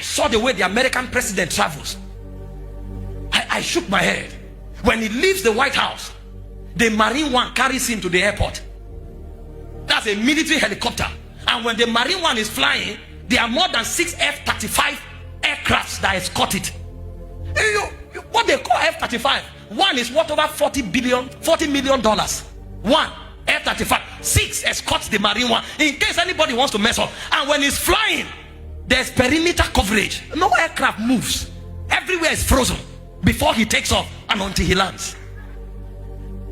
I saw the way the American president travels. I shook my head. When he leaves the White House, the Marine One carries him to the airport. That's a military helicopter. And when the Marine One is flying, there are more than 6 F-35 aircrafts that escort it. What they call F-35, one is worth over $40 million. One F-35, 6 escorts the Marine One in case anybody wants to mess up. And when he's flying, there's perimeter coverage. No aircraft moves. Everywhere is frozen before he takes off and until he lands.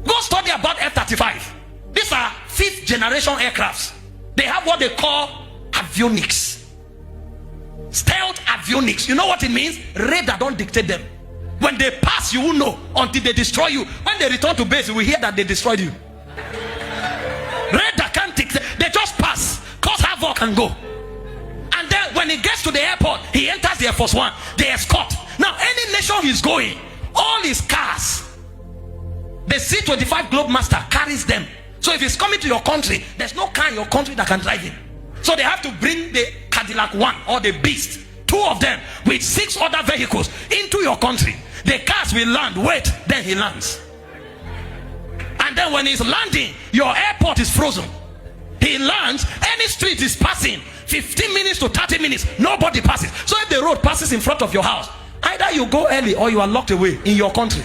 Go study about F-35. These are 5th generation aircrafts. They have what they call avionics. Stealth avionics. You know what it means? Radar don't dictate them. When they pass, you will know until they destroy you. When they return to base, you will hear that they destroyed you. Radar can't dictate. They just pass, cause havoc and go. And then when he gets to the airport, he enters the Air Force One. They escort. Now, any nation he's going, all his cars, the C-25 Globemaster carries them. So if he's coming to your country, there's no car in your country that can drive him. So they have to bring the Cadillac One or the Beast, 2 of them with 6 other vehicles into your country. The cars will land, wait, then he lands. And then when he's landing, your airport is frozen. He lands, any street is passing 15 minutes to 30 minutes, nobody passes. So if the road passes in front of your house, either you go early or you are locked away in your country.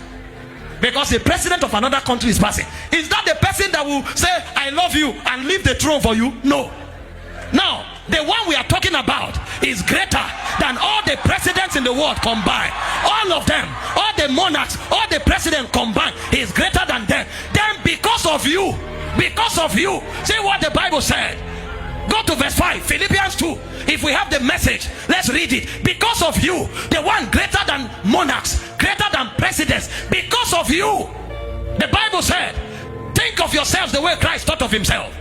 Because the president of another country is passing. Is that the person that will say, I love you and leave the throne for you? No. Now, the one we are talking about is greater than all the presidents in the world combined. All of them, all the monarchs, all the presidents combined, is greater than them. Then because of you, see what the Bible said. Go to verse 5, Philippians 2. If we have the message, let's read it. Because of you, the one greater than monarchs, greater than presidents, because of you, the Bible said, think of yourselves the way Christ thought of himself.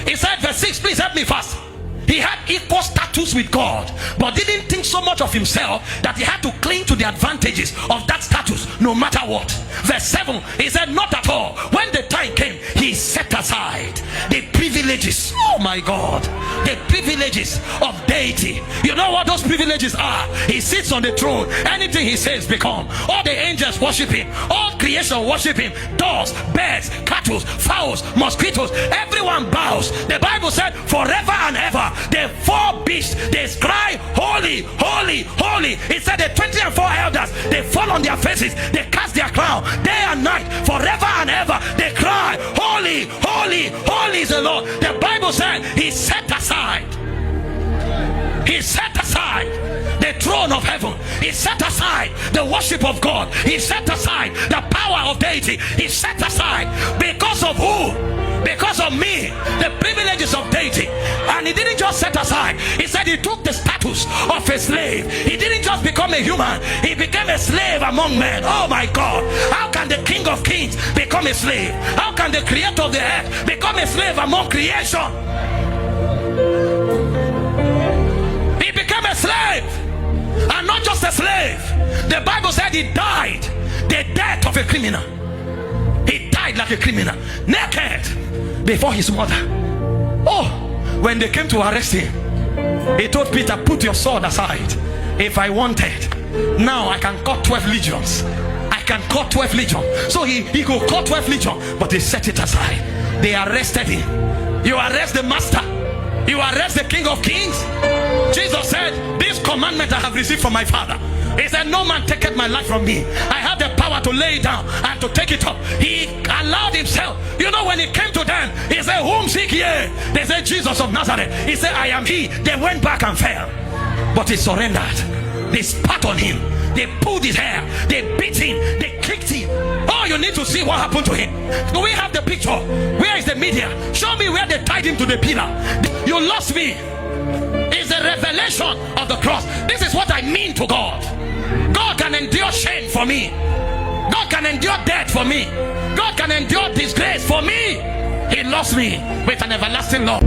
He said, verse 6, please help me fast. He had equal status with God, but didn't think so much of himself that he had to cling to the advantages of that status no matter what. Verse 7, he said, not at all. When the time came, he set aside the privileges, oh my God, the privileges of deity. You know what those privileges are? He sits on the throne. Anything he says become. All the angels worship him. All creation worship him. Dogs, birds, cattle, fowls, mosquitoes, everyone bows. The Bible said forever and ever the 4 beasts, they cry holy, holy, holy. It said the 24 elders, they fall on their faces, they cast their crown day and night, forever and ever they cry holy, holy, holy is the Lord. The Bible said he set aside the throne of heaven. He set aside the worship of God. He set aside the power of deity. He set aside because of who? Because of me, the privileges of deity. And he didn't just set aside. He said he took the status of a slave. He didn't just become a human. He became a slave among men. Oh my God. How can the King of Kings become a slave? How can the creator of the earth become a slave among creation? He became a slave. And not just a slave. The Bible said he died the death of a criminal. He died like a criminal, naked before his mother. Oh, when they came to arrest him, he told Peter, put your sword aside. If I wanted, now I can cut 12 legions. I can cut 12 legions. So he could cut 12 legions, but he set it aside. They arrested him. You arrest the master, you arrest the King of Kings. Jesus said, this commandment I have received from my Father. He said, no man taketh my life from me. I have the power to lay it down and to take it up. He allowed himself. You know, when he came to them, he said, whom seek ye? They said, Jesus of Nazareth. He said, I am he. They went back and fell, but he surrendered. They spat on him, they pulled his hair, they beat him, they kicked him. Oh, you need to see what happened to him. Do we have the picture? Where is the media? Show me where they tied him to the pillar. You lost me. It's the revelation of the cross. This is what I mean to God. God can endure shame for me. God can endure death for me. God can endure disgrace for me. He loves me with an everlasting love.